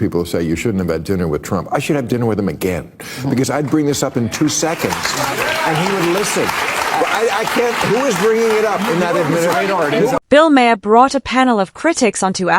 people say you shouldn't have had dinner with Trump. I should have dinner with him again, because I'd bring this up in 2 seconds, and he would listen. I can't. Who is bringing it up in that administration? Bill Maher brought a panel of critics onto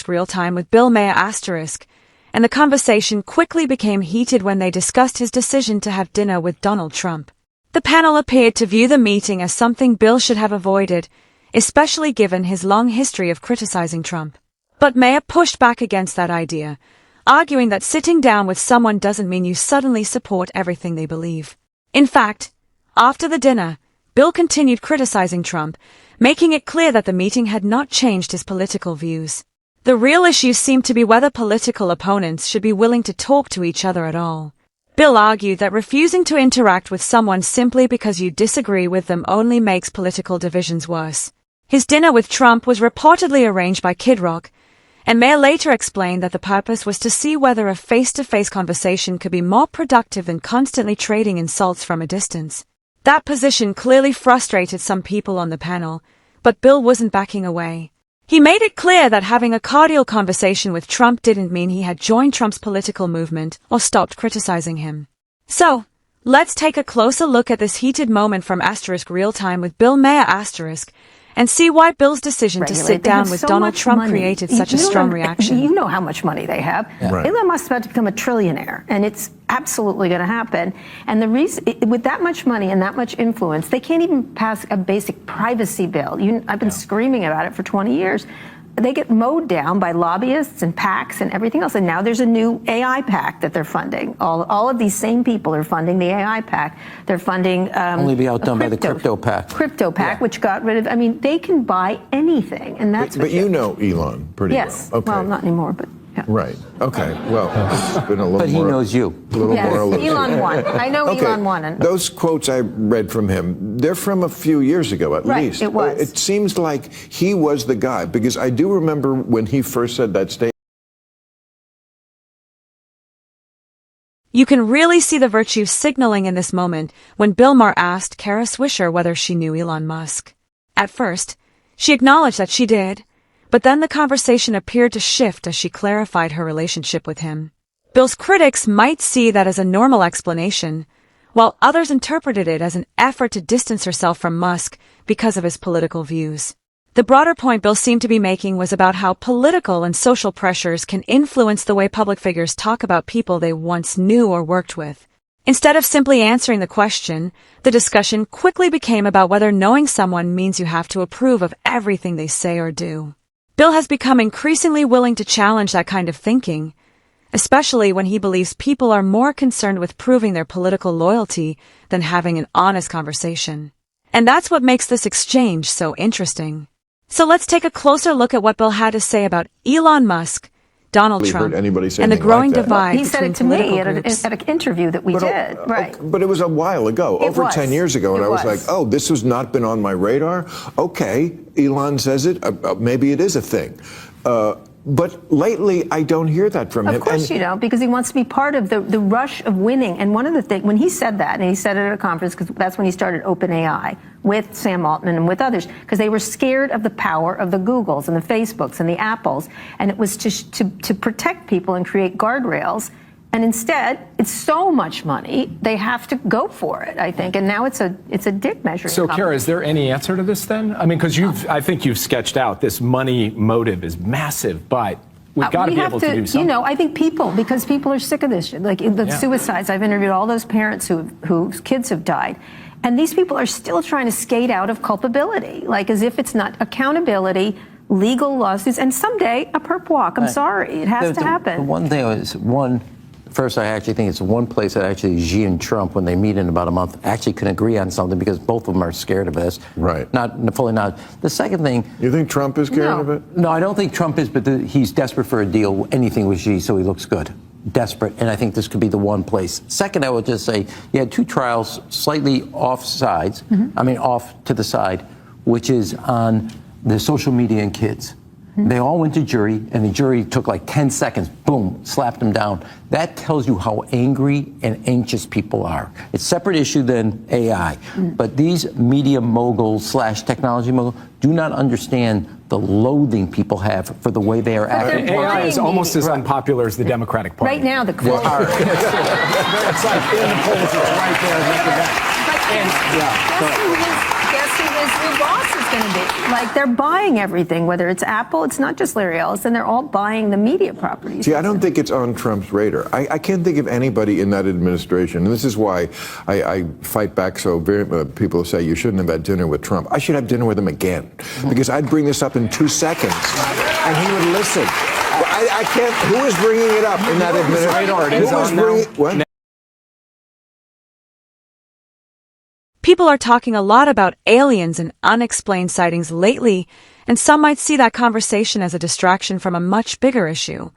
Real Time with Bill Maher *, and the conversation quickly became heated when they discussed his decision to have dinner with Donald Trump. The panel appeared to view the meeting as something Bill should have avoided, especially given his long history of criticizing Trump. But Maher pushed back against that idea, arguing that sitting down with someone doesn't mean you suddenly support everything they believe. In fact, after the dinner, Bill continued criticizing Trump, making it clear that the meeting had not changed his political views. The real issue seemed to be whether political opponents should be willing to talk to each other at all. Bill argued that refusing to interact with someone simply because you disagree with them only makes political divisions worse. His dinner with Trump was reportedly arranged by Kid Rock, and Maher later explained that the purpose was to see whether a face-to-face conversation could be more productive than constantly trading insults from a distance. That position clearly frustrated some people on the panel, but Bill wasn't backing away. He made it clear that having a cordial conversation with Trump didn't mean he had joined Trump's political movement or stopped criticizing him. So, let's take a closer look at this heated moment from Real Time with Bill Maher and see why Bill's decision to sit down with Donald Trump created such a strong reaction. You know how much money they have. Yeah. Right. Elon Musk's about to become a trillionaire, and it's absolutely going to happen. And the reason, with that much money and that much influence, they can't even pass a basic privacy bill. I've been screaming about it for 20 years. They get mowed down by lobbyists and PACs and everything else. And now there's a new AI PAC that they're funding. All of these same people are funding the AI PAC. They're funding only be outdone by the crypto PAC. Crypto PAC, which got rid of. I mean, they can buy anything, and that's. But you know Elon pretty well. Yes. Okay. Well, not anymore, but. Yeah. Right. Okay. Well, it's been a little but more. He knows you. A little more. Elon won. I know okay. Elon won. Those quotes I read from him, they're from a few years ago at least. It was. It seems like he was the guy, because I do remember when he first said that statement. You can really see the virtue signaling in this moment when Bill Maher asked Kara Swisher whether she knew Elon Musk. At first, she acknowledged that she did, but then the conversation appeared to shift as she clarified her relationship with him. Bill's critics might see that as a normal explanation, while others interpreted it as an effort to distance herself from Musk because of his political views. The broader point Bill seemed to be making was about how political and social pressures can influence the way public figures talk about people they once knew or worked with. Instead of simply answering the question, the discussion quickly became about whether knowing someone means you have to approve of everything they say or do. Bill has become increasingly willing to challenge that kind of thinking, especially when he believes people are more concerned with proving their political loyalty than having an honest conversation. And that's what makes this exchange so interesting. So let's take a closer look at what Bill had to say about Elon Musk, Donald Trump, and the growing divide he said between it to me groups. at an interview that we did. Right. But it was a while ago, over 10 years ago, and I was like, oh, this has not been on my radar? Okay, Elon says it, maybe it is a thing. But lately, I don't hear that from him. Of course you don't, because he wants to be part of the rush of winning. And one of the things, when he said that, and he said it at a conference, because that's when he started OpenAI with Sam Altman and with others, because they were scared of the power of the Googles and the Facebooks and the Apples. And it was to protect people and create guardrails. And instead, it's so much money, they have to go for it, I think. And now it's a dick measuring. So, Kara, is there any answer to this then? I mean, because I think you've sketched out this money motive is massive, but we've got to be able to do something. You know, I think because people are sick of this shit. Like the suicides, I've interviewed all those parents whose kids have died. And these people are still trying to skate out of culpability, like as if it's not accountability, legal lawsuits, and someday a perp walk. I'm sorry, it has to happen. The one thing is, first, I actually think it's one place that actually Xi and Trump, when they meet in about a month, actually can agree on something, because both of them are scared of this. Right. Not fully not. The second thing. You think Trump is scared of it? No, I don't think Trump is, but he's desperate for a deal, anything with Xi, so he looks good. Desperate, and I think this could be the one place. Second, I would just say you had two trials slightly off sides, off to the side, which is on the social media and kids. They all went to jury, and the jury took like 10 seconds, boom, slapped them down. That tells you how angry and anxious people are. It's a separate issue than AI. But these media moguls / technology moguls do not understand the loathing people have for the way they are acting. AI is almost as unpopular as the Democratic Party. Right now, the quote. It's like in the polls, it's right there. Guess who his new boss is going to be? Like, they're buying everything, whether it's Apple, it's not just Larry Ellison, they're all buying the media properties. See, I don't think it's on Trump's radar. I can't think of anybody in that administration, and this is why I fight back so very people say you shouldn't have had dinner with Trump. I should have dinner with him again, because I'd bring this up in 2 seconds, and he would listen. I can't, who is bringing it up in that administration? Who is bringing, what? People are talking a lot about aliens and unexplained sightings lately, and some might see that conversation as a distraction from a much bigger issue: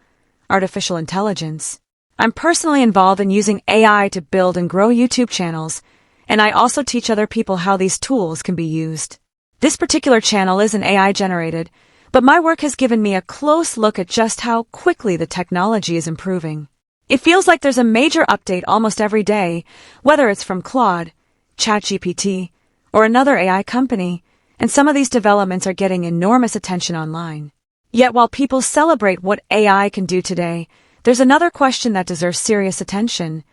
artificial intelligence. I'm personally involved in using AI to build and grow YouTube channels, and I also teach other people how these tools can be used. This particular channel isn't AI generated, but my work has given me a close look at just how quickly the technology is improving. It feels like there's a major update almost every day, whether it's from Claude, ChatGPT, or another AI company, and some of these developments are getting enormous attention online. Yet while people celebrate what AI can do today, there's another question that deserves serious attention.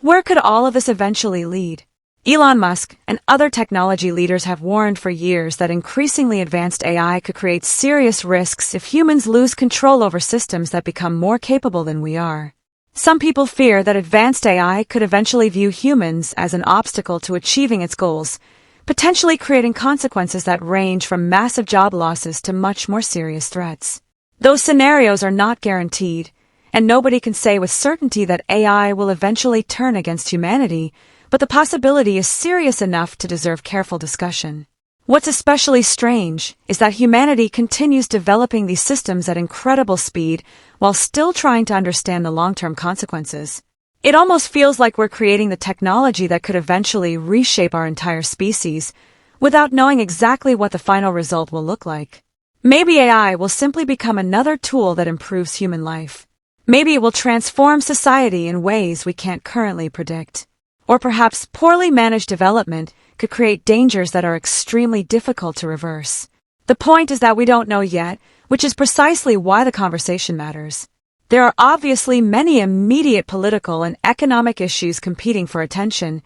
Where could all of this eventually lead? Elon Musk and other technology leaders have warned for years that increasingly advanced AI could create serious risks if humans lose control over systems that become more capable than we are. Some people fear that advanced AI could eventually view humans as an obstacle to achieving its goals, potentially creating consequences that range from massive job losses to much more serious threats. Those scenarios are not guaranteed, and nobody can say with certainty that AI will eventually turn against humanity, but the possibility is serious enough to deserve careful discussion. What's especially strange is that humanity continues developing these systems at incredible speed while still trying to understand the long-term consequences. It almost feels like we're creating the technology that could eventually reshape our entire species without knowing exactly what the final result will look like. Maybe AI will simply become another tool that improves human life. Maybe it will transform society in ways we can't currently predict. Or perhaps poorly managed development could create dangers that are extremely difficult to reverse. The point is that we don't know yet, which is precisely why the conversation matters. There are obviously many immediate political and economic issues competing for attention,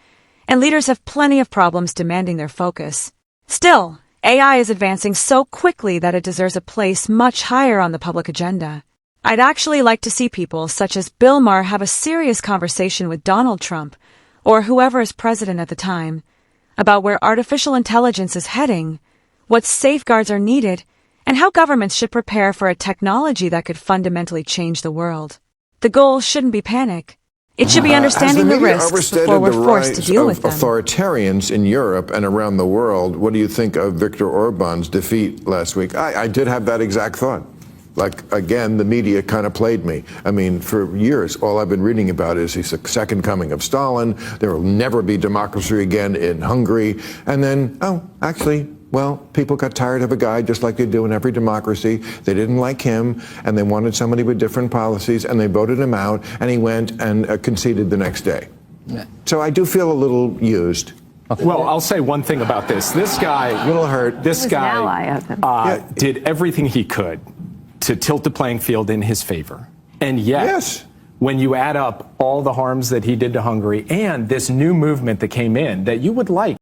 and leaders have plenty of problems demanding their focus. Still, AI is advancing so quickly that it deserves a place much higher on the public agenda. I'd actually like to see people such as Bill Maher have a serious conversation with Donald Trump, or whoever is president at the time, about where artificial intelligence is heading, what safeguards are needed, and how governments should prepare for a technology that could fundamentally change the world. The goal shouldn't be panic. It should be understanding the risks before we're forced to deal with them. Authoritarians in Europe and around the world, what do you think of Viktor Orban's defeat last week? I did have that exact thought. Like, again, the media kind of played me. I mean, for years, all I've been reading about is he's the second coming of Stalin. There will never be democracy again in Hungary. And then, people got tired of a guy just like they do in every democracy. They didn't like him, and they wanted somebody with different policies, and they voted him out, and he went and conceded the next day. Yeah. So I do feel a little used. Well, I'll say one thing about this. This guy, a little hurt. This guy did everything he could to tilt the playing field in his favor. And yet, yes, when you add up all the harms that he did to Hungary and this new movement that came in that you would like.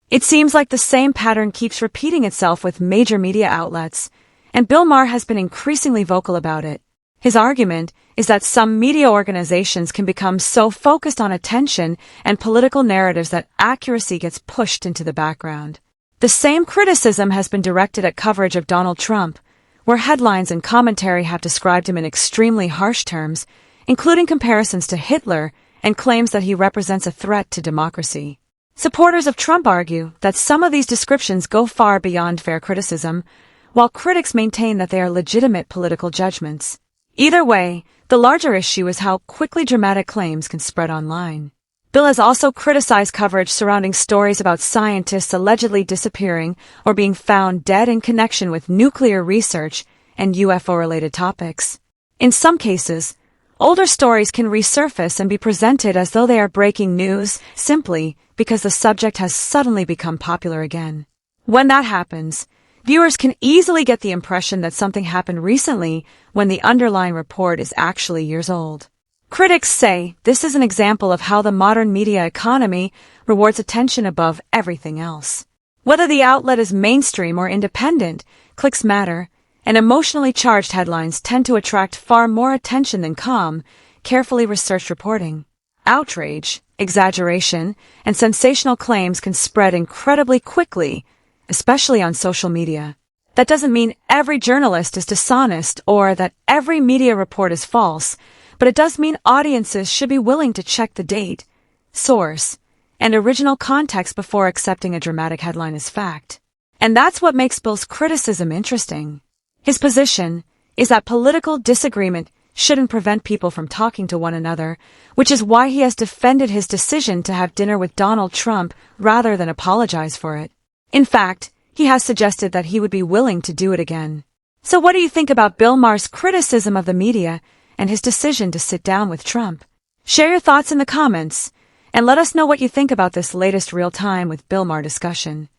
It seems like the same pattern keeps repeating itself with major media outlets, and Bill Maher has been increasingly vocal about it. His argument is that some media organizations can become so focused on attention and political narratives that accuracy gets pushed into the background. The same criticism has been directed at coverage of Donald Trump, where headlines and commentary have described him in extremely harsh terms, including comparisons to Hitler and claims that he represents a threat to democracy. Supporters of Trump argue that some of these descriptions go far beyond fair criticism, while critics maintain that they are legitimate political judgments. Either way, the larger issue is how quickly dramatic claims can spread online. Bill has also criticized coverage surrounding stories about scientists allegedly disappearing or being found dead in connection with nuclear research and UFO-related topics. In some cases, older stories can resurface and be presented as though they are breaking news simply because the subject has suddenly become popular again. When that happens, viewers can easily get the impression that something happened recently when the underlying report is actually years old. Critics say this is an example of how the modern media economy rewards attention above everything else. Whether the outlet is mainstream or independent, clicks matter, and emotionally charged headlines tend to attract far more attention than calm, carefully researched reporting. Outrage, exaggeration, and sensational claims can spread incredibly quickly, especially on social media. That doesn't mean every journalist is dishonest or that every media report is false, but it does mean audiences should be willing to check the date, source, and original context before accepting a dramatic headline as fact. And that's what makes Bill's criticism interesting. His position is that political disagreement shouldn't prevent people from talking to one another, which is why he has defended his decision to have dinner with Donald Trump rather than apologize for it. In fact, he has suggested that he would be willing to do it again. So what do you think about Bill Maher's criticism of the media and his decision to sit down with Trump? Share your thoughts in the comments, and let us know what you think about this latest Real Time with Bill Maher discussion.